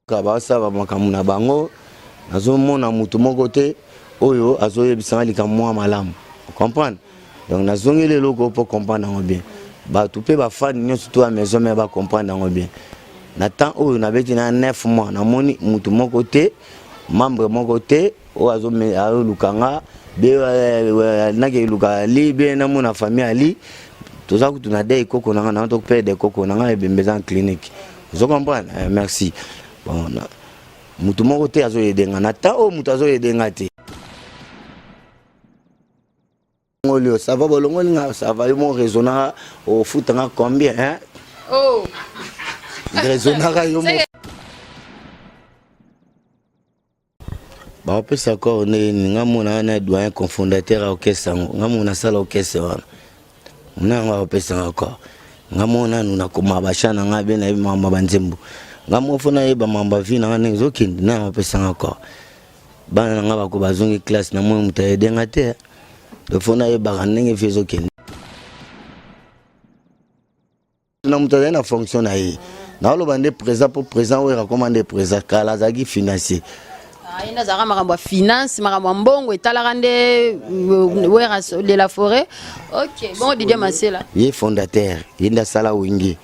Kabasa ba makamu na bango nazomona mutu moko te oyo azoyebisanga likamwa malamu. Comprendre? Donc nazongeli loko pour comprendre bien. Ba tout pe ba fan nyonso to à maison mais ba comprendre bien. Na temps oyo na beti na 9 mois na moni mutu moko te membre moko te o azome ayo lukanga be na ke luka li be na mona famille ali toza ku tuna dei koko na to perdre koko na ebembeza en clinique. Vous comprenez? Merci. Bon, mutu moko te azo yedenga na temps o mutu azo yedenga te. Ça va bolongo ça va mon raisonnable au foot combien hein? Oh. Raisonnable yo. Ba pesa ko ne ngamona na doyen cofondateur orchestre ngamona sala orchestre wana. Nanga pesa encore. Ngamona nuna koma bashana ngabe na mama banzembo. Ngamofona yeba mamba vina ngane zokindi na pesa encore. Bana ngaba ko bazongi classe na mo mutayedenga te. Le fond est baraneng et fait aucun. Nous avons une fonction aïe. Nous avons des présents pour présent ou recommandé présent car la zagi financier. Il y a des finances, des de la forêt. Ok, bon, Didier Massé là. Il est fondateur, il est Sala Wingi.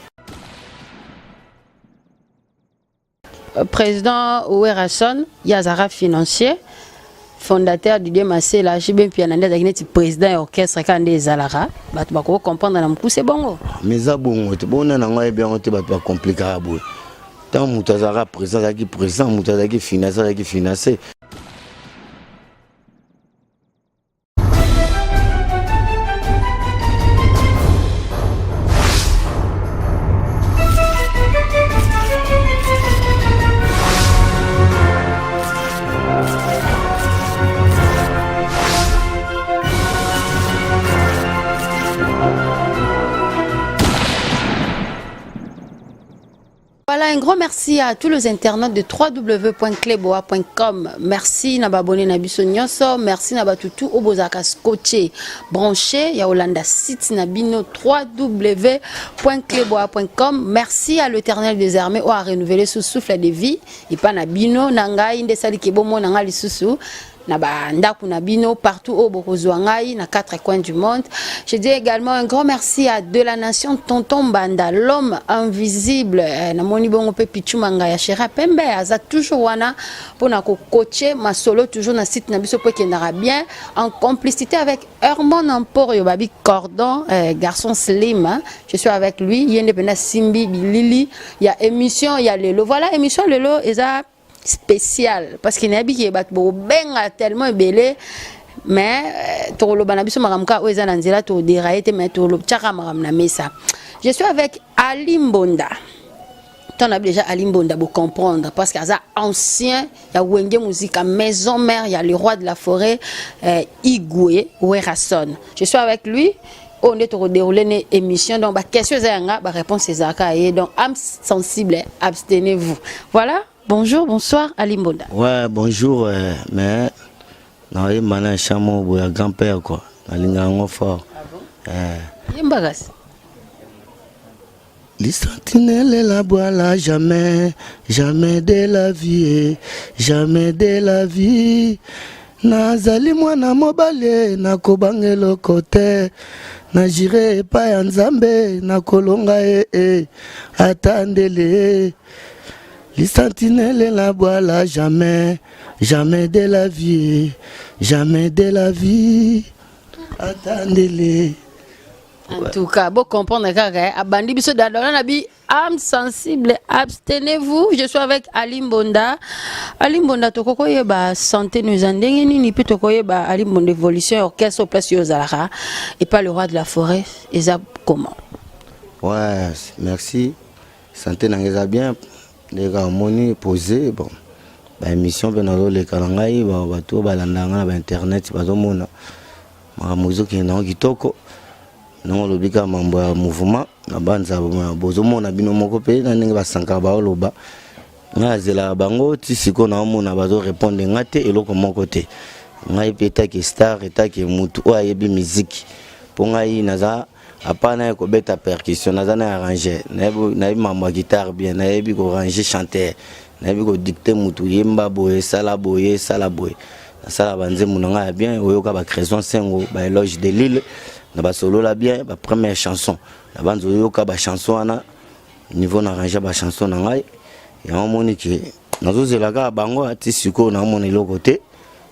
Président Ouerason, Yazara financier. Fondateur Didier Massé là, j'ai bien pianandé avec le président orchestre quand des Alara, bah tu vas comprendre dans mon c'est bon. Mais ça bon, tu bon na ngwa bien on te va pas compliquer à bout. Tant mutazara président qui président, mutazara qui financé. Voilà, un grand merci à tous les internautes de www.cleboa.com. Merci na abonné na biso nyonso, merci na batutu obozaka scotché branché ya Olanda site na bino www.cleboa.com. Merci à l'Éternel des armées ou a renouvelé sous souffle de vie et pas na bino nanga inde sali kebomo nanga lisusu. Partout au Borozouangaï, na 4 coins du monde. Je dis également un grand merci à De la Nation Tonton Banda, l'homme invisible. Na moni bongo pe pichu manga ya Chera Pembe, aza toujours wana pour na coacher ma solo toujours na site na biso po kendara bien en complicité avec Herman Emporio Babi Cordon, garçon slim. Hein. Je suis avec lui, yende pena Simbi Bilili, il y a émission, il y a Lelo. Voilà émission Lelo eza spécial parce qu'il n'y a pas qui est tellement belé mais je suis avec Ali Mbonda. On a déjà Ali Mbonda pour comprendre parce qu'il y a ancien, il y a Wenge Musique Maison Mère, il y a le roi de la forêt Igwe Ouerason. Je suis avec lui. On est au déroulé une émission donc question réponse c'est et donc âme sensible abstenez-vous. Voilà. Bonjour, bonsoir, Ali Mbonda. Ouais, bonjour, mais non, il m'a un chameau pour le grand-père, quoi. Il a un fort. Ah bon? Il y a un bagage. Les sentinelles la boila jamais, jamais de la vie, jamais de la vie. Nazali mwana mobale na kobangelo kote na jire pa ya nzambe na kolonga attendez-les. Les sentinelles la boila jamais, jamais de la vie, jamais de la vie. Attendez-les. En tout cas, bon comprendre que Abandi biso dadona nabi âme sensible, abstenez-vous. Je suis avec Ali Mbonda. Ali Mbonda tokoko yeba santé nous andenge ni peut toko yeba Ali Mbonda évolution orchestre au place Yozara et pas le roi de la forêt. Et ça comment? Ouais, merci. Santé n'engage bien. Les gars moni posé bon. Ba émission benalo le kalangai ba to balandanga ba internet bazomona. Ma muziki na kitoko. Non lobika mambo ya mouvement na banza bozomona bino moko pe na ndenge basanka ba loba ngazela bango ti siko na mona bazo répondre ngate eloko moko te ngai peta ki star eta ki mutu o ayebi musique po ngai naza apana ko beta percussion naza na arranger na mambo guitare bien na yebi ko ranger chanter nayebi ko dicter mutu yemba boye sala boye sala banzembo nanga bien oyoka ba Créson Sengo ba éloge de Lille na ba solo la bien ba première chanson na banzo oyoka ba chanson ana niveau na arranger ba chanson nanga ya omoni ki nazozelaka bango ati siko na moni lo côté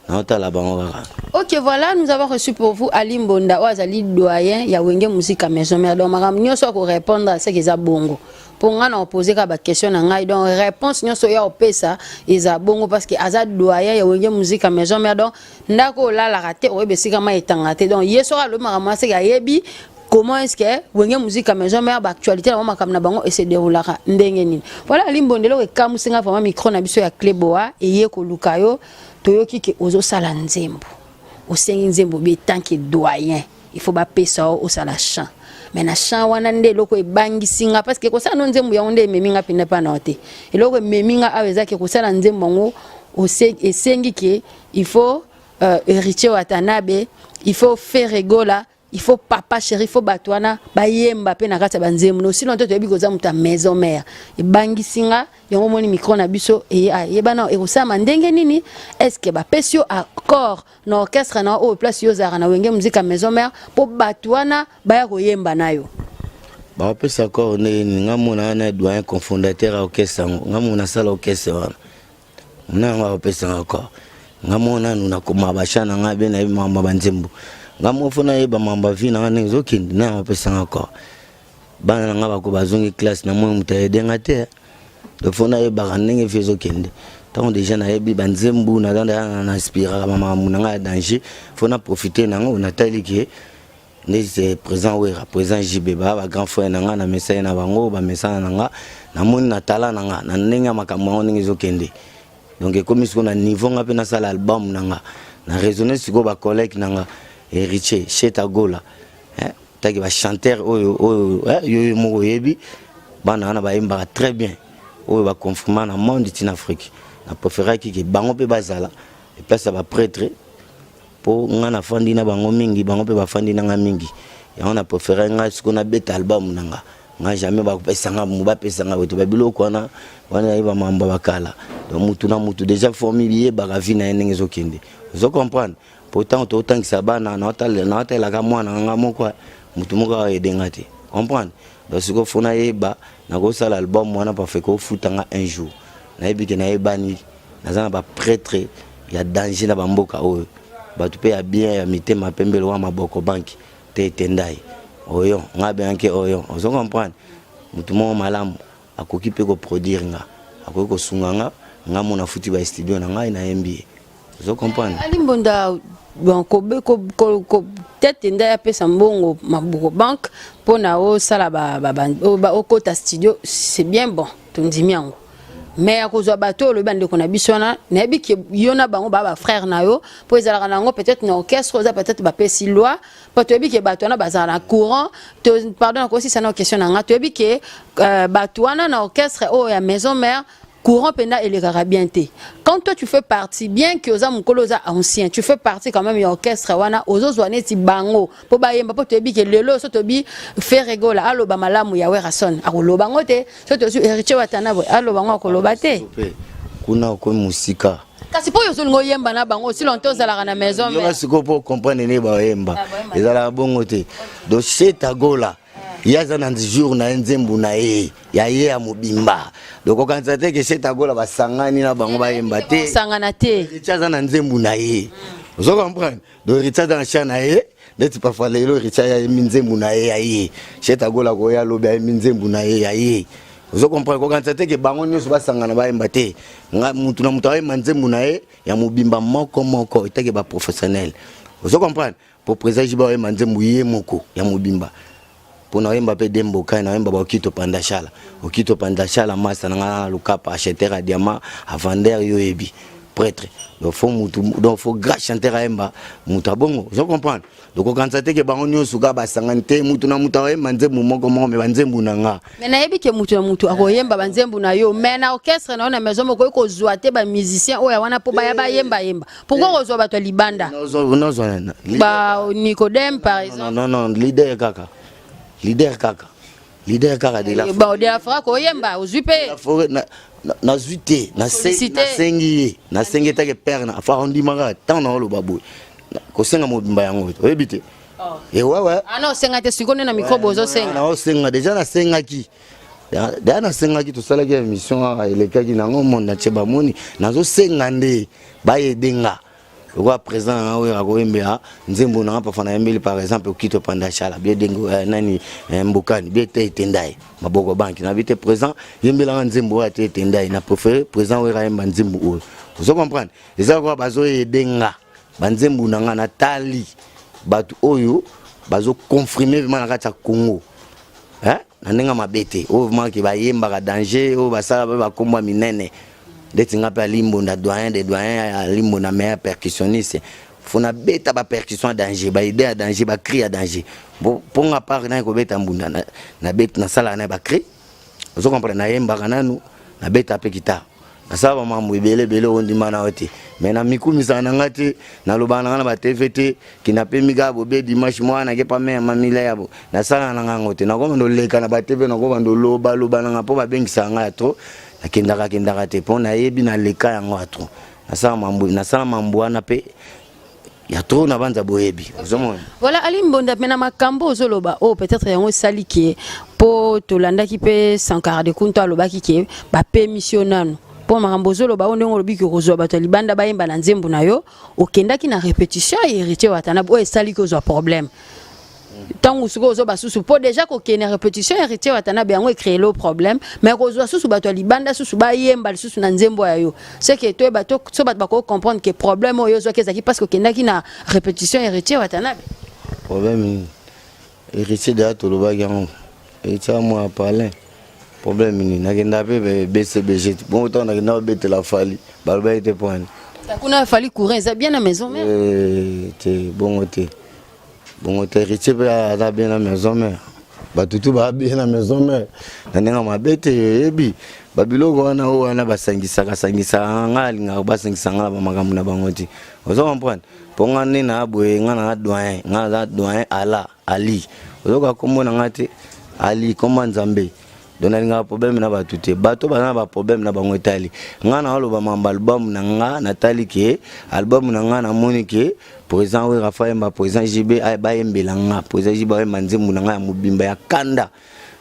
na otala bango kaka. Ok, voilà, nous avons reçu pour vous Ali Mbonda Oazali doyen ya Wenge Musique Maison Mère. Donc madame nyonso ko répondre à ce qu'ils a bongo. Pour nga na poser ka ba question na ngai donc réponse nyonso ya opesa eza bongo parce que aza doyen ya Wenge Musique Maison Mère donc ndako la la raté oyebe sika ma etangate donc yeso le marama se ya yebi comment est-ce que Wenge Musique Maison Mère ba actualité na mama kamna bango et se déroulera ndenge nini. Voilà Ali Mbondelo ke kamusinga vraiment micro na biso ya Cleboa et ye ko lukayo toyoki ke ozo sala nzembo. Au sengi nzembo be tant que doyen il faut ba pesa au sala chant mais na chant wana nde loko e bangi singa parce que ko sala nzembo ya onde meminga pina pa note et loko meminga aweza ke ko sala nzembo ngo au sengi ke il faut héritier watanabe il faut faire rigola il faut papa chéri il faut batwana bayemba pe na kata banzembo no sinon to yebi koza muta maison mère e bangi singa yango moni micro na biso e yebana e kosama ndenge nini est-ce que ba pesio accord na orchestre na o place yo zara na Wenge Musique Maison Mère po batwana baya koyemba nayo ba pesa accord ne ngamona na doyen cofondateur orchestre ngamona sala orchestre wana nanga pesa accord ngamona nuna koma bashana ngabe na mama banzembo ngamo fona yeba mamba vina ngane zokindi na pesa encore bana nga bako bazongi classe na mo mutaede ngate do fona yeba kanenge fezo kende tant déjà na yebi banzembu na danda na inspira mama munanga danger fona profiter nanga on atali ke c'est présent wera présent jibeba ba grand frère nanga na message na bango ba message nanga na moni na tala nanga na nenga makamwa ndenge zokende donc comme si on a niveau nga pe na sala album nanga na raisonner siko ba collègue nanga héritier Cheta Gola taki ba chanteur yo mo yebi bana na ba imba très bien oyo ba confirmer na monde in Afrique na préférer ki bango pe bazala et place ba prêtre pour ngana fandi na bango mingi bango pe ba fandi na nga mingi ya on a préférer nga ce qu'on a beta album nanga nga jamais ba pesa nga mu ba pesa nga wetu ba biloko wana wana iba mamba bakala donc mutu na mutu déjà formilier ba ravina ndenge zokende vous comprendre pourtant autant que ça bana na hôtel ka mwana nga moko mutu moko edengate comprendre donc ce que fona yeba na ko sala album mwana pa fait ko futanga un jour na yebi ke na yebani na zana ba prêtre ya danger na bamboka oyo ba tu pe ya bien ya mitema pembelo wa maboko banki te tendai oyo ngabe anke oyo vous comprendre mutu mo malamu akoki pe ko produire nga akoki ko sunga nga mona futi ba studio na ngai na MBA vous comprendre Ali Mbonda bon ko tête nda ya pesa mbongo maboko bank pona o sala ba o kota studio c'est bien bon tondimi yango mais akozwa bato le bande ko na bisona na bi ki yona bango ba frère na yo po ezala nango peut-être na orchestre oza peut-être ba pesi loi po to bi ki bato na bazala courant pardon ko si ça na question na nga to bi ki bato na orchestre o ya maison mère courant penda et les carabienté. Quand toi tu fais partie, bien que oza mukolo oza ancien, tu fais partie quand même orchestre wana ozo zwane ti bango po ba yemba po tebi ke lelo so tobi faire rigola alo ba malamu ya werason akolo bango te so to héritier watana bo alo bango akoloba te kuna ko musika kasi po yo zongo yemba na bango si longtemps zala na maison mais yo siko po comprendre ne ba yemba ezala bongo te do Cheta Gola yaza na jour na nzembu na ye ya ye ya mobimba donc okanza te ke Cheta Gola basangani na bango ba yemba te sangana te richaza na nzembu na ye vous comprenez donc richaza na chana ye ndeti parfois lelo richaza ya nzembu na ye ya ye Cheta Gola ko ya lobi ya nzembu na ye ya ye vous comprenez okanza te ke bango nyoso basangana ba yemba te nga mutu na mutu ya nzembu na ye ya mobimba moko itake ba professionnel vous comprenez pour présager ba yemba nzembu ye moko ya mobimba pona wemba pe dembo kai na wemba ba okito pandashala masa na lukapa acheter a diamant a vender yo ebi prêtre donc faut grand chanteur wemba muta bongo je comprends donc quand ça te ke bango nyosu ga basangante mutu na muta wemba nzembu moko me banzembu nanga mais na yebi ke mutu na mutu akoyemba banzembu na yo mais na orchestre na maison moko ko zwa te ba musicien oya wana po ba yemba pourquoi ko zwa bato libanda ba Nicodème par exemple non leader kaka leader kaka de la ba de la fra ko yemba ozupe na zuité na sengi ta ke père na fa ondi manga tant na lo babu ko senga mobimba yango oyebite et ouais ah non senga te sikone na micro bozo senga na senga déjà na senga ki da na senga ki to sala ki émission eleka ki nango monde na cheba moni nazo senga nde ba yedenga Roi présent na we rakoembea nzembo na pa fana yembeli par exemple okito panda chala bien dengo nani mbokani bien te tendai maboko banki na vite présent yembela nzembo wa te tendai na préféré présent we raemba nzembo o vous comprenez les quoi bazo yedenga banzembo na nga na tali batu oyo bazo confirmer vraiment na kata Congo hein na nenga mabete o vraiment ki ba yemba ka danger o basala ba komba minene d'être un peu limbonda doyen des doyens limbonda meilleur percussionniste fona beta ba percussion danger ba idée à danger ba cri à danger bon pour ma part na ko beta mbunda na beta na sala na ba cri vous comprenez na yemba kana nu na beta pe guitare na sala mambo ebele bele ondi mana ote mais na mikumisa na ngati na lobana na ba TVT kina pe miga bo be dimanche mwana ke pa me mamila yabo na sala na ngote na ko ndo leka na ba TV na ko ndo loba na po ba bengisa nga to akendaka te pona yebi na leka yango atro nasala mambo wana pe ya trop na banza boyebi voilà Ali Mbonda mena makambo ozoloba peut-être yango sali ki po tolanda ki pe Sankara de Kunta loba ki ba permissionnano po makambo ozoloba ndenge lobi ki kozwa bato libanda bayemba na nzembo na yo okendaki na répétition héritier watana sali ko zo problème tant suko zo basusu po déjà ko kene répétition héritier watana biango créer le problème mais ko zo susu bato libanda susu ba yemba susu na nzembo ya yo c'est que toi bato so bato bako comprendre que problème oyo zo kezaki parce que kendaki na répétition héritier watana problème héritier de to loba yango et ça moi parler problème ni na kenda pe BCBG bon autant na kenda bete la fali ba ba était point kuna fali courir ça bien à maison mère te bon côté bon héritier ba la bien à maison mère ba tutu ba bien à maison mère na nga mabete ebi babiloko wana o wana basangisa ngali nga basangisa ngala ba makambo na bangoti ozo comprendre ponga nina aboye nga na doyen ala ali ozo ka komona ngate ali koma nzambe dona nga problème na batu te bato bana ba problème na bango etali nga na oloba mamba album na nga natali ke album na nga na moni ke président we Raphaël ma président JB ay ba yembela nga président JB ay manzemu na nga ya mobimba ya kanda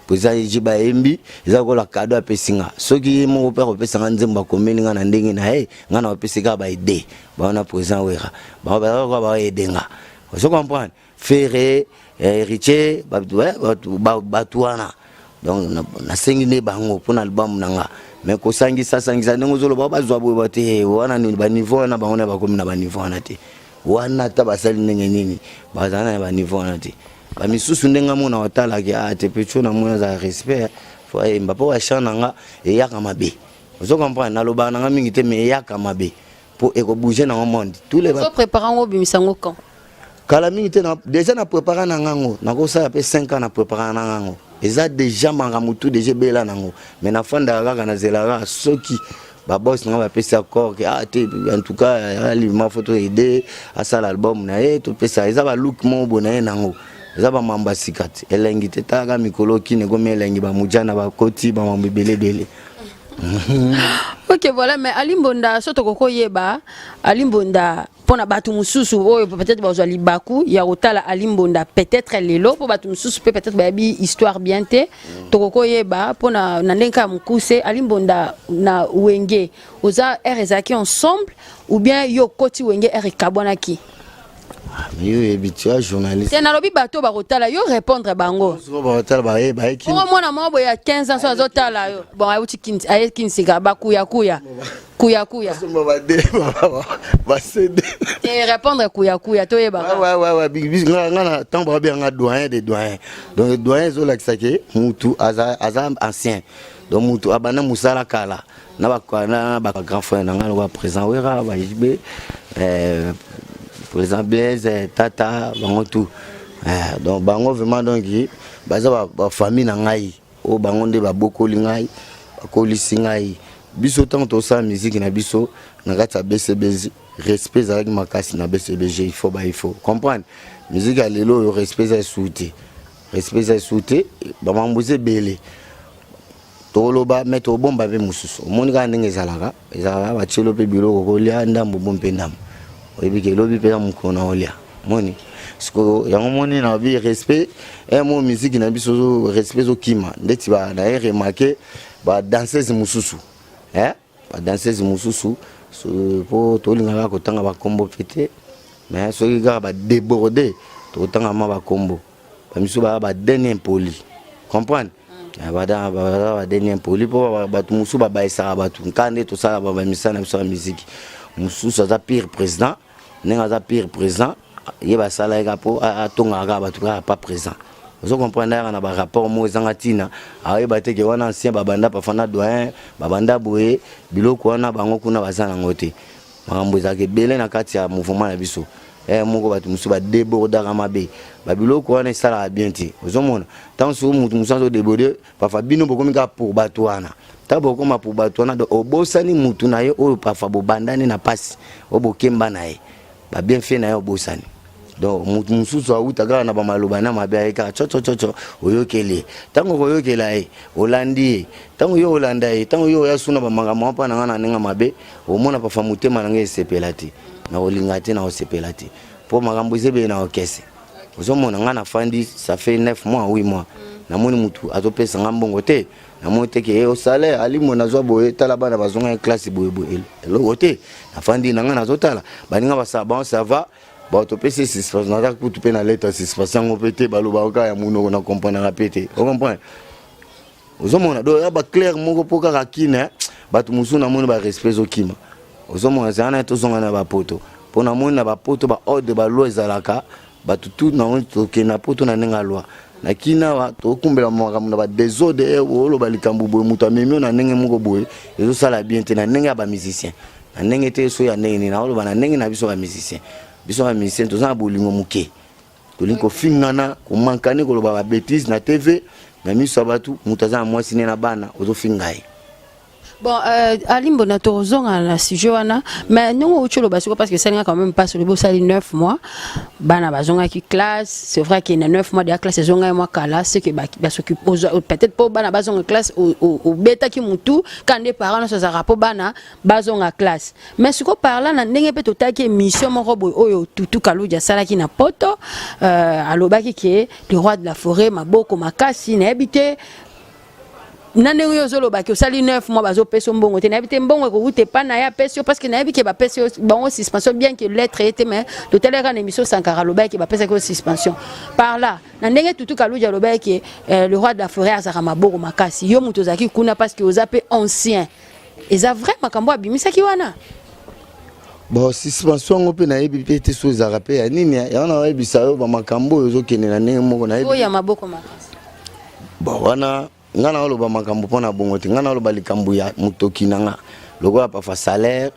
président JB yembi eza ko la cadeau apesinga soki mo père opesanga nzemba komeli nga na ndenge na nga na opesika ba ide ba na président we ba edenga vous comprenez Ferré héritier batu wana donc na sengi ne bango pour album nanga mais ko sangisa ndenge zolo ba bazwa bo bate wana ni ba niveau na bango na ba komi na ba niveau na te wana ta basali ndenge nini bazana na ba niveau na te ba misusu ndenga mona watala ki te pecho na mona za respect fo mbapo wa chana nga e yaka mabe vous comprenez na loba nanga mingi te mais yaka mabe pour eko bouger na monde tous les so préparant au bimisango quand kala mingi te déjà na préparer na ngango na ko sa pe 5 ans na préparer na ngango eza déjà mangamutu déjà bela nango mais na fanda kaka na zelaka soki ba boss nga ba pesa accord que en tout cas ali ma photo aider à ça l'album na to pesa eza ba look mo bona nango eza ba mamba sikat elengi te taka mikolo kine ko melengi ba mujana ba koti ba mambe belebele. Ok voilà mais Ali Mbonda soto koko yeba Ali Mbonda pona batu mususu oyo peut-être bazwa libaku ya otala Ali Mbonda peut-être lelo po batu mususu peut-être ba bi histoire bien te to koko yeba pona na ndenka mukuse Ali Mbonda na wenge oza RZaki ensemble ou bien yo koti wenge RKabwana ki yo habitué journaliste c'est na lobi bato ba rotala yo répondre bango so ba rotala ba ki pour moi na mo ya 15 ans so azotala yo bon ayuti kinsiga ba kuya so ba de ba cede et répondre kuya to yeba ouais bis nga tant ba bien nga doyen des doyens donc doyen zo la kisake mutu aza ancien donc mutu abana musala kala na ba grand frère nga lo présent wera ba JB président Blaise tata bango tout donc bango vraiment donc baza ba famille na ngai o bango nde ba bokoli ngai bakoli singai biso tant to sa musique na biso na kata BCBG respect avec makasi na BCBG il faut comprendre musique à lelo respect za souté ba mamboze belé toloba mettre bomba be mususu monika ndenge ezalaka ba chelo pe biloko kolia ndambo bompe ndambo oyebi ke lobi pe mukona olia moni siko yango moni na bi respect mo musique na biso respect zo kima ndeti ba na remarquer ba danseuse mususu ba danseuse mususu po tolinga ko tanga ba kombo fete mais so ga ba déborder to tanga ma ba kombo ba miso ba dernier poli comprendre ba dernier poli po ba musu ba esa ba tu nkande to sala ba misana biso ya musique mususu za pire président nenga za pire président yeba sala eka po atonga ga ba tu pas présent vous comprenez na ba rapport mo ezanga tina ayeba te ke wana ancien babanda pa fana doyen babanda boye biloko wana bango kuna bazana ngote makambo ezake bele na kati ya mouvement na biso moko batu musu ba déborder mabe ba biloko wana sala bien ti vous mona tant so mutu musa zo déborder pa fa bino bokomi ka pour batu wana ta bokoma pour batu wana do obosani mutu na ye o pa fa bobandani na pasi obokemba na ye ba bien fait na ye obosani donc mususu autaka na ba maloba na mabe ayeka cho oyokele tango oyokela e olandi tango yo olanda e tango yo yasuna ba mangama pa na ngana nenga mabe omona pa fa mutema na nge sepelati na olingate na osepelati po makambo zebe na okese ozomona ngana fandi ça fait 9 mois 8 mois na moni mutu azopesa ngambongo te na mote ke o salaire ali mona zo boye tala bana bazonga classe boye eloko te na fandi na ngana azotala baninga ba bon ça va ba to pese suspension na ku tupe na lettre suspension ngopete baloba ka ya muno na comprendre rapete o comprendre ozomona do ya ba clair moko poka rakina batu musu na moni ba respect zo kima ozomona zana to zonga na ba poto pona moni na ba poto ba ordre ba loi zalaka batu tout na on to ke na poto na nenga loi na kina wa to kumbela makambo na ba désordre olo ba likambu boye mutu amemio na nenge moko boye ezo sala bien te na nenge ba musicien na nenge te so ya nenge na olo ba na nenge na biso ba musicien biso ba musicien to za bolingo muke to linko fingana ko mankane ko ba bêtise na TV na miso batu mutaza mwasi ne na bana ozo fingai. Bon, Alimbo na tozonga na sujet wana, mais nous au cholo basiko parce que ça n'a quand même pas sur le beau ça 9 mois. Bana bazonga qui classe, c'est vrai qu'il y a 9 mois de la classe zonga et moi kala, c'est que ba s'occupe peut-être pas bana bazonga classe au beta qui mutu quand les parents se rapport bana bazonga classe. Mais ce qu'on parle na ndenge pe totaki mission mon robo oyo tutu kaluja sala ki na poto alobaki ki le roi de la forêt maboko makasi na habité nane yo zolo ba ke sali 9 mois bazo peso mbongo te na bité mbongo ko ute pa na ya peso parce que na bi ke ba peso bon suspension bien que lettre était mais l'hôtel era émission Sankara lo ba ke ba pesa ko suspension par là na ndenge tutu kaluja lo ba ke le roi de la forêt azara maboko makasi yo muto zaki kuna parce que ozape ancien eza vrai makambo abimisa ki wana bon suspension ngope na yebi pete so za rappel ya nini ya na yebi sayo ba makambo yo zo kene na ndenge moko na yebi o ya maboko makasi bon wana ngana oloba makambo pona bongo te ngana oloba likambo ya mutoki nanga lokola pa fa salaire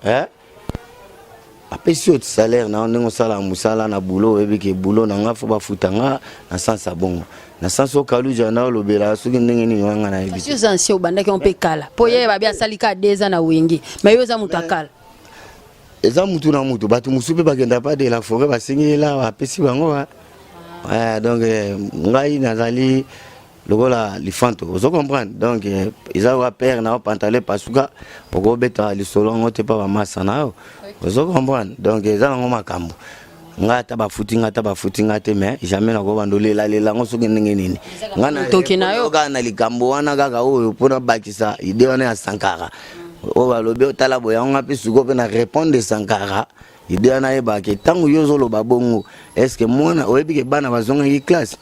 apesi ot salaire na ndenge sala musala na boulot ebi ke boulot nanga fo ba futanga na sansa bongo na sansa okaluja na olobela soki ndenge ni wanga na ebi si ancien obandaki on pe kala po ye ba bia salika 2 ans na wingi mais yo za mutakala eza mutu na mutu batu musupe bakenda pa de la forêt basengela apesi bango donc ngai nazali lokola lifanto vous comprenez donc ils ont père na pantalon pasuka oko beta li solo ngote pa ba masana vous comprenez donc ils ont makambo ngata ba futi ngate mais jamais na ko bandolela lela ngosoki ndenge nini ngana toki na yo kana likambo wana kaka oyo pona bakisa ide wana ya Sankara o ba lobe otala boya ngapi suko pe na répondre Sankara ide wana e ba ke tangu yozo lo babongo est-ce que mona oyebi ke bana bazonga ki classe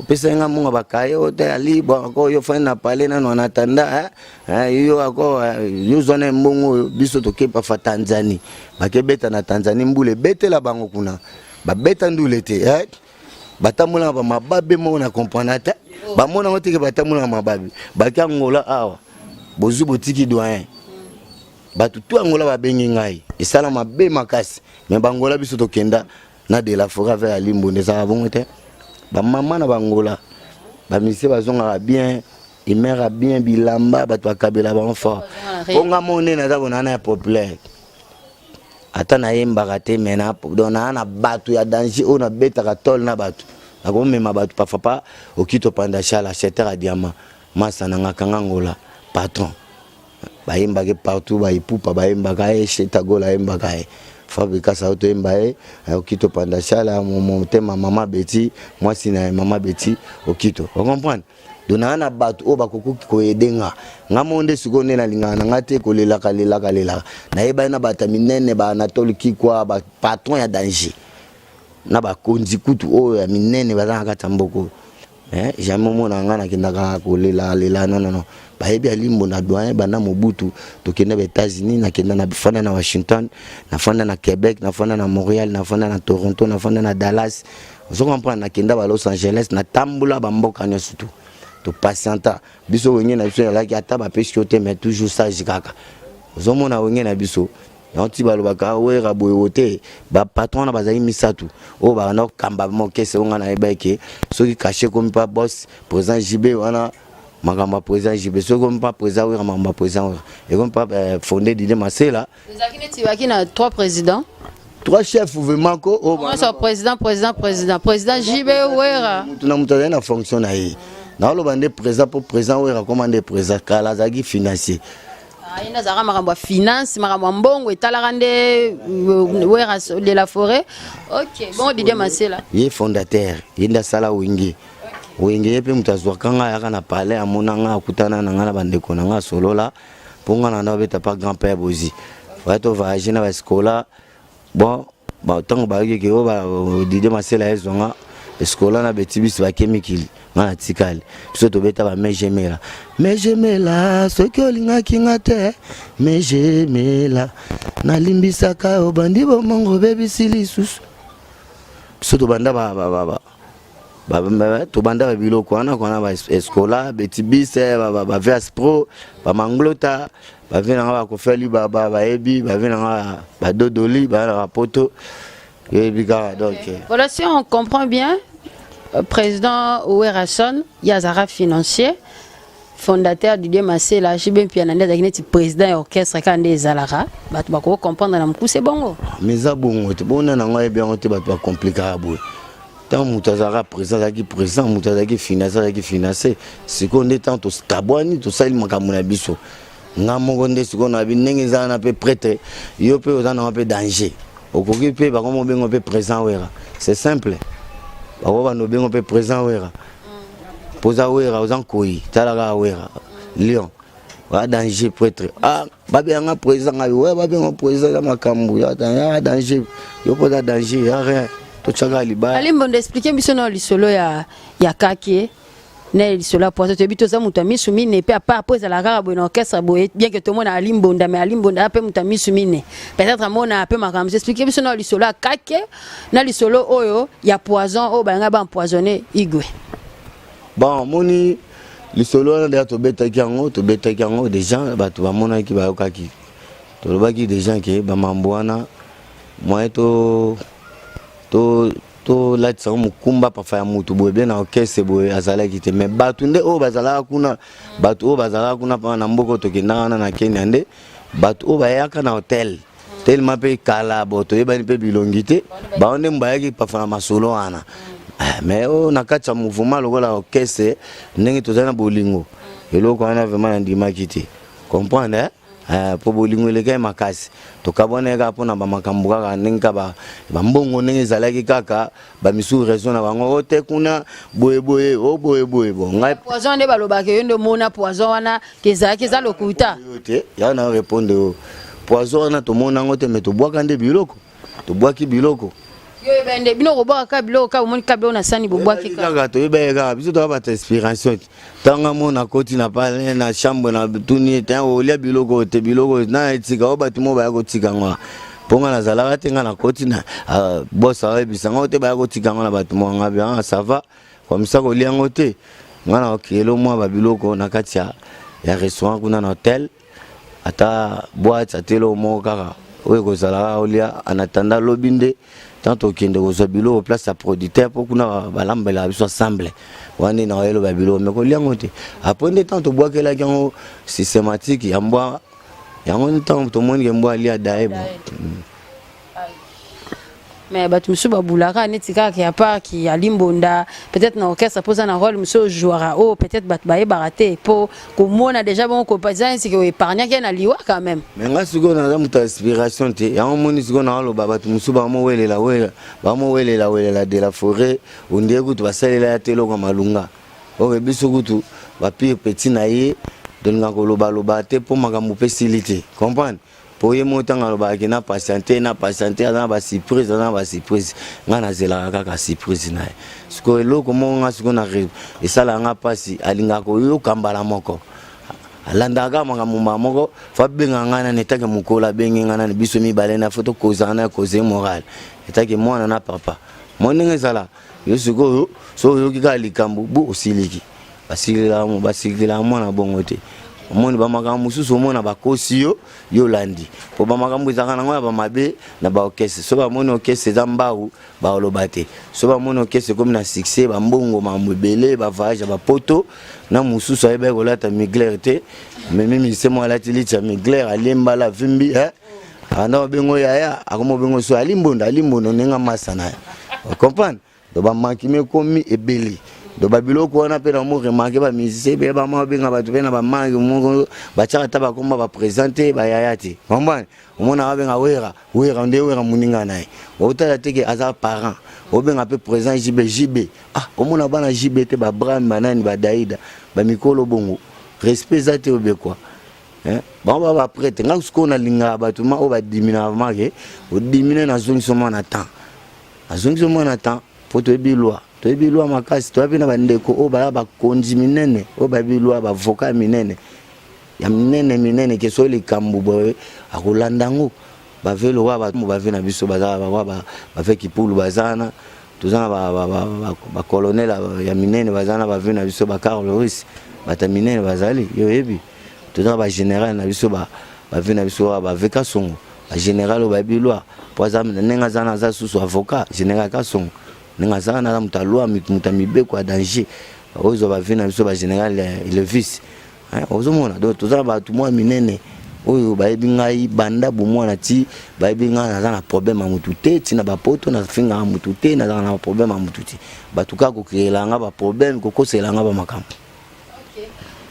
pesa nga munga bakaye ote ali bo yo fa na pale na no natanda yo ako yo zone mbongo biso to kepa fa Tanzanie bakebeta na Tanzanie mbule betela bango kuna ba beta ndule te batamula ba mababe mo na comprendre ta ba mona ote ke batamula mababe bakangola awa bozu botiki doyen batu tu angola ba bengi ngai esala mabe makasi me bangola biso to kenda na de la forêt vers Alimbo ne ça bongo te ba maman na bangola ba monsieur bazonga bien imera bien bilamba ba to kabela ba fort onga mone na zabona na populaire ata na yemba kate mena dona na batu ya danger ona beta ka tol na batu ako mema batu pa papa okito panda chala cheter a diamant masa na ngakanga ngola patron bayembaka partout bayipupa bayembaka ye Chetagola ayembaka ye Fabrika Sauto yembaye okito pandachala motema mama Betty mwasi na mama Betty okito vous comprenez dona na batu o bakokoki koyedenga ngamonde sikonde na lingana ngate kolela na yeba na bata minene ba Anatole Kikwa ba patron ya danger na ba konzi kutu o ya minene bazanga katamboko jamais mona ngana kindaka kolela non bayebi alimbo na doyen bana Mobutu tokenda ba États-Unis na kenda na bifana na Washington na fanda na Québec na fanda na Montréal na fanda na Toronto na fanda na Dallas vous comprenez na kenda ba Los Angeles na tambula ba mboka nyoso tout to patienta biso wengine na biso la ki ata ba pesi yote mais toujours sage kaka vous mona wengine na biso yanti balobaka wera boyote ba patron na bazali misatu o ba na kamba mo kese onga na ebeke soki caché comme pas boss président JB wana magamba président JB soki comme pas président wera magamba président et comme pas fondé Didier Masela ezakine tibaki na 3 présidents 3 chefs vraiment ko o ba président JB wera tuna mutana na fonction na ye na lo bande président pour président wera commander président kala zaki financier ina zara makambo finance makambo mbongo etalaka nde wera de la forêt OK bon Didier Masela ye fondateur yinda sala wingi yepe mutazwa kanga yaka na palais amonanga akutana na ngana bandeko na nga solola ponga na ndo beta pa grand père bozi wato voyager na ba scola bon ba tango ba yeke o ba Didier Masela ezonga escola na betibisi ba chemical ngana tikali biso to beta ba mejemela soki olingaki ngate mejemela nalimbisaka obandi bomongo bebisi lisusu biso to banda to banda biloko wana kona ba escola betibisi ba vers pro ba manglota ba vena ba ko feli ba ebi ba vena ba dodoli ba rapoto yebiga donc voilà si on comprend bien président Ouerason Yazara financier fondateur Didier Masela JB Piananda zakine président orchestre kande Zalara batu bako comprendre na mkuse bongo mais za bongo te bona na ngwa bien te batu ba compliquer boy tant mutazara président mutazaki financer seconde temps to skabwani to sali makamuna biso ngamo nde seconde abi ndenge za na pe prêtre yo pe ozana pe danger okoki pe ba komo bengo pe président wera c'est simple ba no bengo pe président wera poza wera ozan koi talaka wera lion wa danger prêtre babe nga président nga we babe nga président ya makambu ya danger yo poza danger ya rien to chaka liba alimbo expliquer biso na lisolo ya kake ne lisolo pozo te bito za mutami sumine pe apa poza la rara bon orchestre bo bien que tout le monde alimbo nda mais alimbo nda pe mutami sumine peut-être mona pe makambu expliquer biso na lisolo ya kake na lisolo oyo ya poison o ba nga ba empoisonner igwe bon moni lisolo na to betaki yango déjà batu ba mona ki ba yokaki to lobaki des gens qui ba mambwana moi to la tsa mukumba pa fa mutu boye na orchestre boye azala kite mais batu nde o bazala kuna pa na mboko to kinana na Kenya nde batu o bayaka na hotel tellement pe kala boto yeba ni pe bilongite ba onde mbayaki pa fa masolo ana mais o nakatsa mouvement lokola orchestre ndenge tozana bolingo eloko wana vraiment ndima kite comprendre po bolingo eleka makasi to kabona ka pona ba makambu kaka ndenge ba mbongo ndenge zalaki kaka ba misu raison na bango ote kuna boye bo ngai poison nde balobaka yo ndo mona poison wana kezaki za lokuta yote ya na répondre poison wana to mona ngote mais to bwaka nde biloko to bwaki biloko yo bende bino ko bwaka biloko ka moni ka biloko na sani bo bwaki kaka to yebeka biso to ba inspiration tanga mona koti na pale na chambre na tuni te o lia biloko te biloko na etika o batimo ba ko tika ngwa ponga na zalaka tenga na koti na boss awe bisanga te ba ko tika ngwa na batimo nga bien ça va comme ça ko lia ngote ngana okelo mwa ba biloko na katia ya restaurant kuna na hotel ata boîte atelo mo kaka o ko zalaka olia anatanda lobinde tant au kende ko zabilo au place à producteur pour kuna balambela biso ensemble wani na yelo babilo mais ko liangote après de temps to bois que la gango systématique yambwa yango temps to moni yambwa lia daebo mais batu musu babulaka neti kaka ya part qui a limbonda peut-être na orchestre pose un rôle musu jouera oh peut-être bat baye baraté pour komona déjà bon ko pas c'est que épargner qui na liwa quand même mais nga siko na muta inspiration te ya moni siko na lo batu musu ba mo welela welela de la forêt onde kutu basalela ya telo kwa malunga o biso kutu ba pire petit na ye donga ko loba te pour makambo facilité comprendre pour ye motanga loba ki na patienter na ba surprise nga na zela kaka surprise na siko eloko mo nga siko na esala nga pasi alinga ko yo kambala moko alanda makambo moko fa benga nga na netake mukola benga nga na biso mibale na photo kozana koze moral etake mwana na papa moninga sala yo siko so yo kika likambo bu osiliki basilila mwana bongo te omoni ba makambo mususu omona bakosi yo landi po ba makambo ezaka nango ya ba mabe na ba orchestre so ba moni orchestre za mbawu ba olobate so ba moni orchestre comme na succès ba mbongo mamubele ba voyage ba poto na mususu ayeba kolata migler te mais mimi c'est moi la tilita migler alemba la vimbi ana bengo yaya akomo bengo so alimbondo nenga masana comprendre do ba makime komi ebeli do babilo ko na pe na mo remarquer ba musicien be ba ma benga ba tupena ba mangi mo ba chaka taba komba ba présenter ba yayati comprendre omona ba benga wera muninga nae otala teke aza parent o benga pe présent JB omona bana JB te ba Bram banani ba Daida ba mikolo bongo respect zate obe quoi ba prêtre nga usko na linga ba tuma o ba dimina marke o dimina na zone somo na temps pour te bilwa toyebilwa makasi toyapena bandeko o baya bakonzi minene o babilwa bavoka minene ya minene ke so likambo boye akolanda ngo bavelo wa bave na biso bave kipulu bazana tozana ba colonel ya minene bazana bave na biso ba Carlos bata minene bazali yo yebi tozana ba general na biso bave na biso bave kasongo ba general o babilwa poza nenga zana za susu avocat general kasongo ninga sana na mutalua mutamibe kwa danger ozo ba vina biso ba general le vice ozo mona do toza ba tu mwa minene oyo ba ebingai banda bu mwana ti ba ebinga na problème mutu te tina ba poto na finga mutu te na problème mutu ti ba tuka ko créer nga ba problème ko kosela nga ba makambo.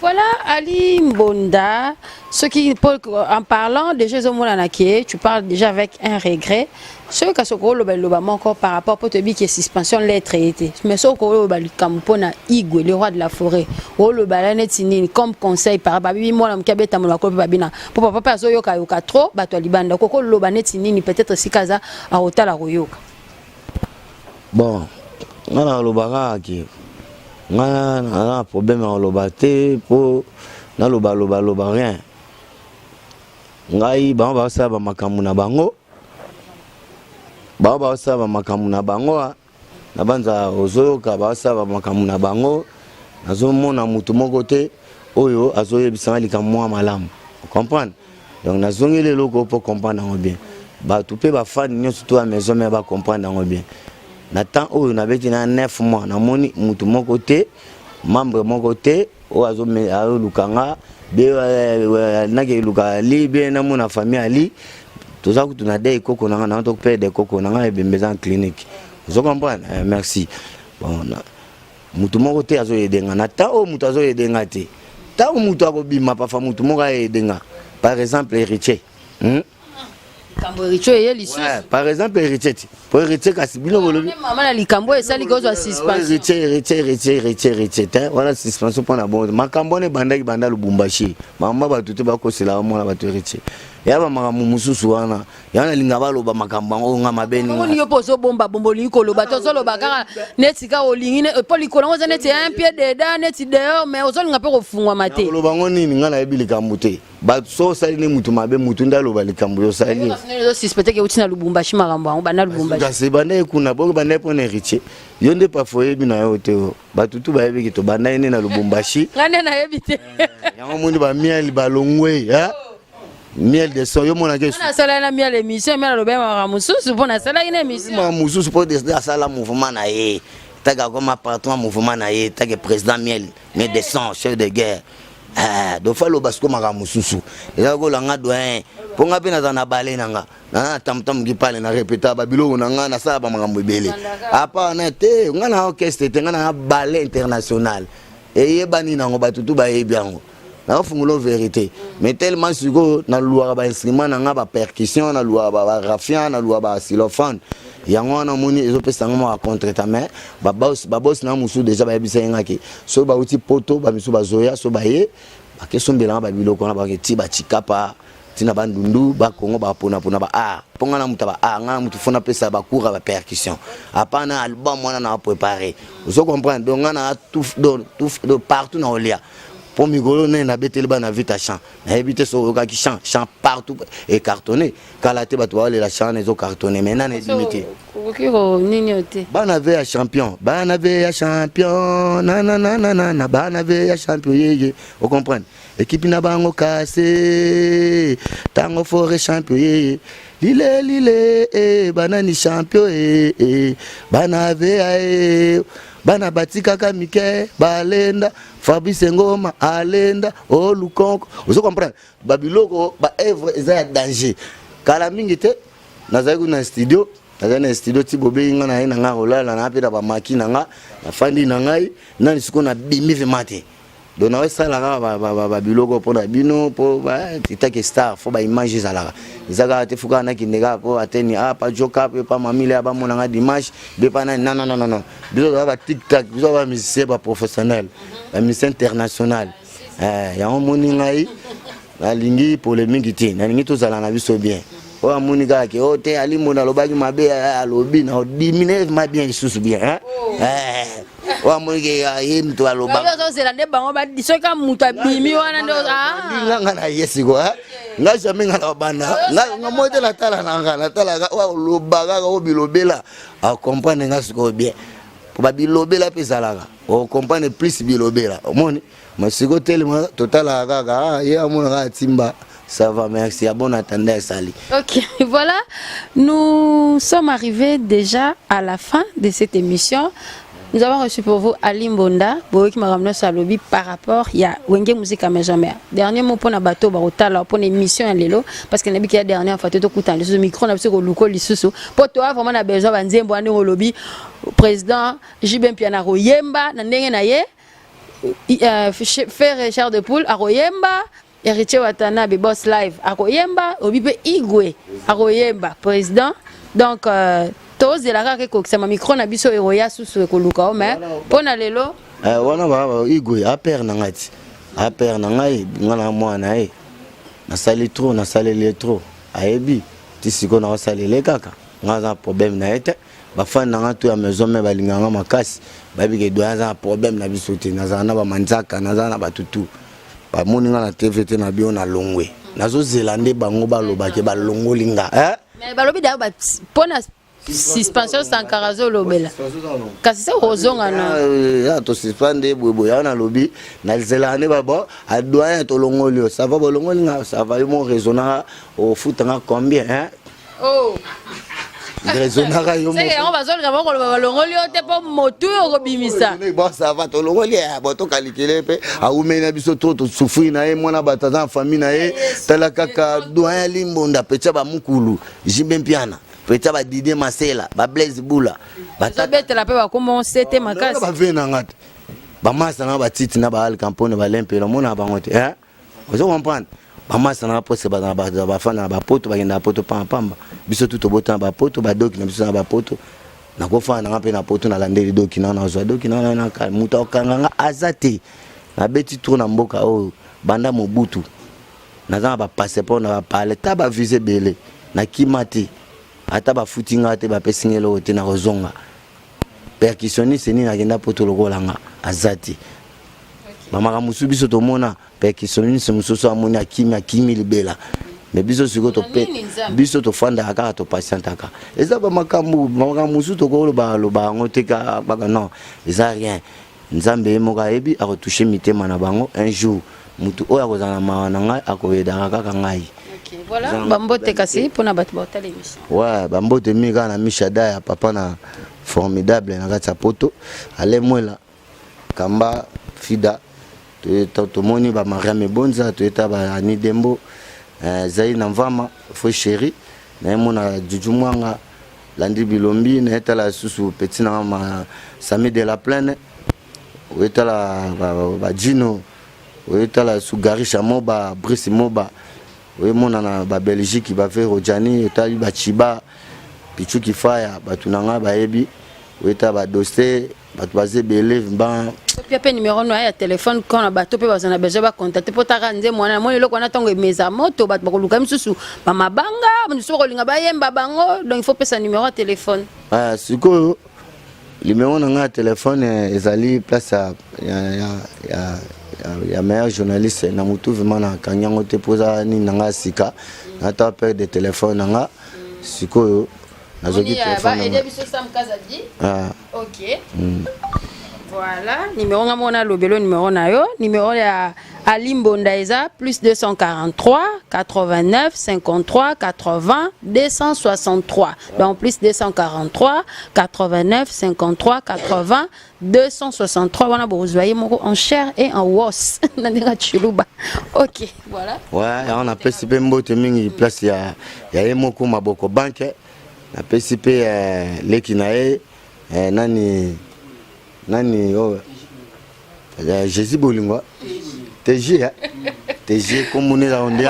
Voilà Ali Mbonda, ce qui en parlant de Jésus Moulanaké, tu parles déjà avec un regret. Ce que ce que le encore par rapport à Potebi qui est suspension lettre été. Mais ce que le Campona Igwe, le roi de la forêt, ou le balanetini comme conseil par babi moi la mkabeta mon ko babina. Pour papa zo yoka yoka trop bato libanda koko le banetini peut-être si kaza a hôtel royoka. Bon, ngana lo baraki. Nga problème en lobate pour na loba rien ngai ba sa ba makamu na bango ba sa ba makamu na bango na banza ozoyoka ba sa ba makamu na bango nazomona mutu moko te oyo azoyebisa likamwa malamu comprendre donc nazongele loko pour comprendre bien ba tout pe ba fan nyonso to a maison mais ba comprendre bien na temps oyo na beti na 9 mois na moni mutu moko te membre moko te o azo lukanga be na ke luka li be na mona famille ali toza kutu na dei koko na na to perdre koko na e bembeza en clinique vous comprenez merci bon mutu moko te azo yedenga na temps o mutu azo yedenga te ta mutu akobima pa fa mutu moko yedenga par exemple héritier par exemple héritier pour héritier kasibino bolobi maman na likambo esali gozo suspension héritier voilà suspension pour na bon makambo ne bandaki banda lubumbashi mama batute bakosela mona batu héritier ya ba makamu mususu wana yana linga baloba makambo ngo nga mabeni ngoni yo poso bomba bomboli koloba tozolo bakaka netika olingi ne poli kolongo za neti un pied dedans neti dehors mais ozolinga pe kofungwa mate koloba ngoni nga na ebili kamute ba so sali ne mutu mabe mutu ndaloba likambo yo sali yo suspecte ke utina lubumbashi makambo ngo bana lubumbashi kasi banda ekuna bongo banda pona héritier yo nde pa foye bina yo te batutu ba yebi kito banda ene na lubumbashi ngane na yebite yango mundi ba miel balongwe miel de son yo mona ke na sala na miel émission mais lo bema mususu pona sala ina émission ma mususu po de sala mouvement na ye taga comme patron mouvement na ye taga président miel mais de son chef de guerre do falo basko makamu susu eza ko langa doyen ponga pe na balé nanga na tam ki pale na répéta babilo nanga na sala ba makambo ebele apa na te nga na orchestre te nga na ballet international et yebani nango batutu ba yebiango na fungulo vérité mais tellement suko na loi ba instrument nanga ba percussion na loi ba rafia na loi ba xylophone yango na moni ezopesa ngo ma contre ta main ba boss na musu déjà ba yebisa ngaki so ba uti poto ba misu ba zoya so ba ye ba kesombela ba biloko na ba ti ba chikapa tina bandundu ba kongo ba pona ba ponga na muta ba nga mutu fona pesa ba cours ba percussion apana album wana na préparer vous comprenez donc na tout de partout na olia pour migolo na beteli ba na vite à chant na habité so ka ki chant partout et cartonné kalate ba to la chant les cartonné maintenant na limité bana ve champion na bana ve champion yeye vous comprenez équipe na bango cassé tango forêt champion yeye lile bana ni champion bana ve bana batika kamike balenda Fabrice Ngoma alenda o lukonko vous comprenez babiloko ba œuvre eza danger kala mingi te nazali na studio tibobe nga na nga olala na peda ba makina nga na fandi na ngai nani siko na bimi ve mate donc na sala ba biloko pona bino po ba titake star fo ba image zalaka izaka te fuka na kindega po ateni pa joka pa mamile ba mona nga dimanche be pa na non biso ba tic-tac biso ba musicien ba professionnel ba musicien international ya moni ngai na lingi polémique te na lingi to zala na biso bien o amoni ka ke o te ali mona lobaki mabe alobi na dimine ma bien isusu bien o amoni ke ye mtu aloba ba so la ne bango ba disoka mutu abimi wana ndo nga na yesi ko nga jamais nga na bana nga mote la tala na tala o lobaga o bilobela a comprendre nga siko bien pour ba bilobela pe zalaka o comprendre plus bilobela omoni masiko tellement total aga ye amona ka timba. Ça va, merci. À bon attendant, Sali. Ok, voilà. Nous sommes arrivés déjà à la fin de cette émission. Nous avons reçu pour vous Ali Mbonda, qui m'a ramené sur lobby par rapport à Wenge Musique à Jamais. Dernier mot pour la bateau, pour l'émission à l'élo, parce qu'il y a une dernière fois, tu as le micro, on a besoin de l'ouko, l'issoussou. Pour toi, vraiment, on a besoin de un lobby. Président Jibem Piana Royemba, Nandenge Naye, Frère Richard de Poule à Royemba. Héritier Watanabe Boss Live à Royemba, Obibe Igwe à Royemba, président. Donc, tous les gens qui ont micro na biso eroya susu ekoluka mais pona lelo wana ba Igwe a père nangati a père nangai ngana mwana na sali trop na saleli trop ayebi tisiko na saleli kaka ngaza problème na ete ba fan nanga to ya maison me balinganga makasi babi ke doya za problème na biso te na za na ba manzaka na za na batutu ba moninga na TVT na bio na longwe nazo zelande bango balobake balongolinga mais balobi da ba pona suspension sans carazo lobela kasi se rozonga na ya to suspendre bobo ya na lobi na zelande babo a doyen to longolio ça va bolongolinga ça va mon raisonner au footanga combien oh raisonnera yo c'est on va zolga ko balongolio te po motu okobimisa bon ça va to longolia bo to calculer pe a umena biso to souffrir na e mona bataza famille na e tala kaka doyen Limbonda pecha ba mukulu Jibem Piana pecha ba Didier Masela ba Blaise Bula ba tabete la pe ba commencer te makasi ba vena ngata ba masa na ba titi na ba al campone ba lempelo mona ba ngote vous comprenez ba masa na po se ba fana ba poto ba ngenda poto pamba biso tout obota ba poto ba doki na biso na ba poto na ko fana na pe na poto na landeli doki na zo doki na ka muta okanga azate na beti tour na mboka o banda mobutu na za ba passeport na ba pale ta ba vise belé na kimati ata ba futinga te ba pesingelo te na rozonga percussionniste ni na genda poto lokolanga azati mama musu biso to mona percussionniste mususu amoni akimi libela mais biso siko to pe biso to fanda aka to patient aka eza ba makambu musu to ko ba ngote ka ba non eza rien nzambe moka ebi a retoucher mitema na bango un jour mutu oya kozana mawana ngai akoyeda kaka ngai. Voilà, bambote kasi pona batu ba tala émission. Ouais, bambote mika na Mishada ya papa na formidable na kati ya poto. Ale mwela Kamba Fida tomoni ba Mariam Bonza toyeta ba Ani Dembo Zaï Namvama fo chéri na mona Juju Mwanga Landi Bilombi na etala susu petit na ma Sami de la Plaine oyetala ba Gino oyetala su Gary Chamoba Brice Moba oyemona na ba Belgique ba faire Rojani etali ba Chiba Pichu Kifaya batunanga ba yebi oyeta ba dossier batu baze belé ba puis numéro no ya téléphone quand na bato pe bazana besoin ba contacter pour taranze mwana moni loko na tongo meza moto bato bakoluka misusu ba mabanga misusu kolinga ba yemba bango donc il faut pesa numéro de téléphone siko numéro na téléphone ezali place ya meilleur journaliste na mutu vraiment na kanyango te poza ni nanga sika na ta père de téléphone nanga siko nazoki téléphone ok voilà numéro nga mona lobelo numéro na yo numéro ya Alimbonda eza plus 243 89 53 80 263 donc plus 243 89 53 80 263 wana bozwaye moko en chair et en os nandinga chiluba ok voilà ouais on a PCP mbote mingi place ya yemoko maboko banque na PCP leki na nani oh Jésus Bolingwa TG TG comme on est là on est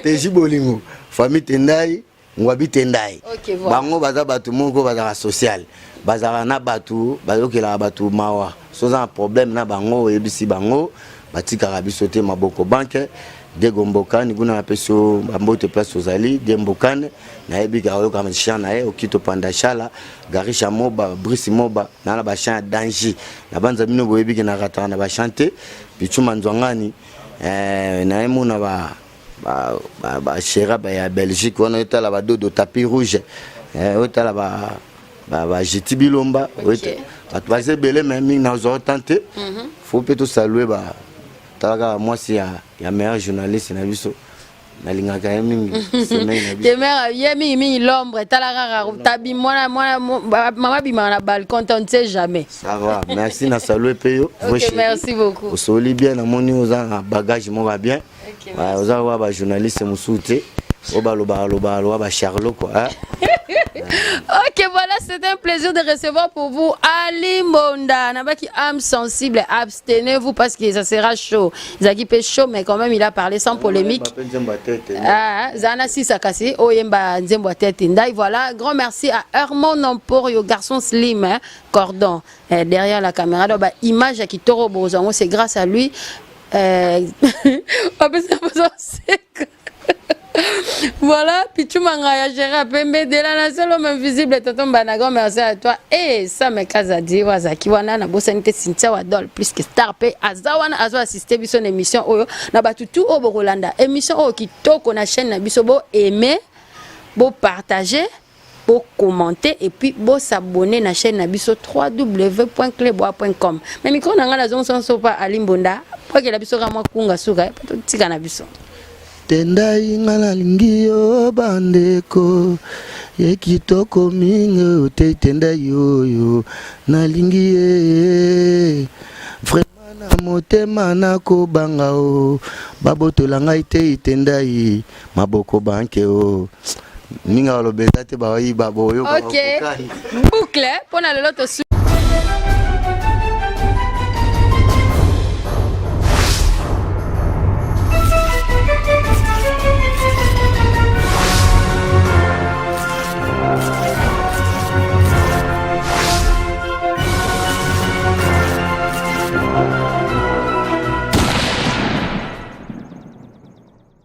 TG Bolingo famille Tendai ngwabi Tendai bango baza batu moko baza social baza na batu bazokela batu mawa soza problème na bango ebisi bango batika biso te maboko banque de Gombokani kuna peso ambote place ozali de Mbokane na ebika oyo kama chana okito panda shala Gary Chamoba Brice Moba na ba chant danger na banza bino boyebiki na kata na ba chanter Pichuma Nzwangani na emuna ba chera ba ya Belgique on etala ba dodo tapis rouge otala ba jeti bilomba ba twaze belé même na zo tenter faut peut saluer ba talaga moi c'est ya meilleur journaliste na biso na lingaka mingi semaine na biso meilleur yemi l'ombre talaga tabi mwana mama bima na balcon on ne sait jamais ça va merci na saluer peyo ok merci beaucoup osoli bien na moni oza bagage mo va bien oza wa ba journaliste musute obaloba ba Charlot quoi ok, voilà, c'est un plaisir de recevoir pour vous Alimbonda. Nabaki âme sensible, abstenez-vous parce que ça sera chaud. Zaki peut chaud, mais quand même il a parlé sans polémique. Zana Sisakasi, Oyemba Nzembo Tete Ndai. Voilà, grand merci à Hermon Namporio, garçon slim, hein, cordon, derrière la caméra. Donc, image à Kitoro Bozango, c'est grâce à lui. Voilà, Pichuma Ngaya Gérard Pembe de la nation l'homme invisible, tonton Banagon, merci à toi. Et ça me Kazadi Wazaki Wana na bosanité Cynthia Wadol plus que star pe azawana azo assister biso émission oyo na batutu o Borolanda émission o kitoko na chaîne na biso bo aimer, bo partager, bo commenter et puis bo s'abonner na chaîne na biso www.clebois.com. Mais micro na ngala zonso so pa Alimbonda, pour que la biso ramwa kunga suka tika na biso. Tendai ngala lingi yo bandeko ye kitoko mingi te tendai yo na lingi ye vraiment na motema na ko banga o babotola ngai te tendai maboko banke o minga lo bezate ba yi babo yo OK boucle pour na lelo to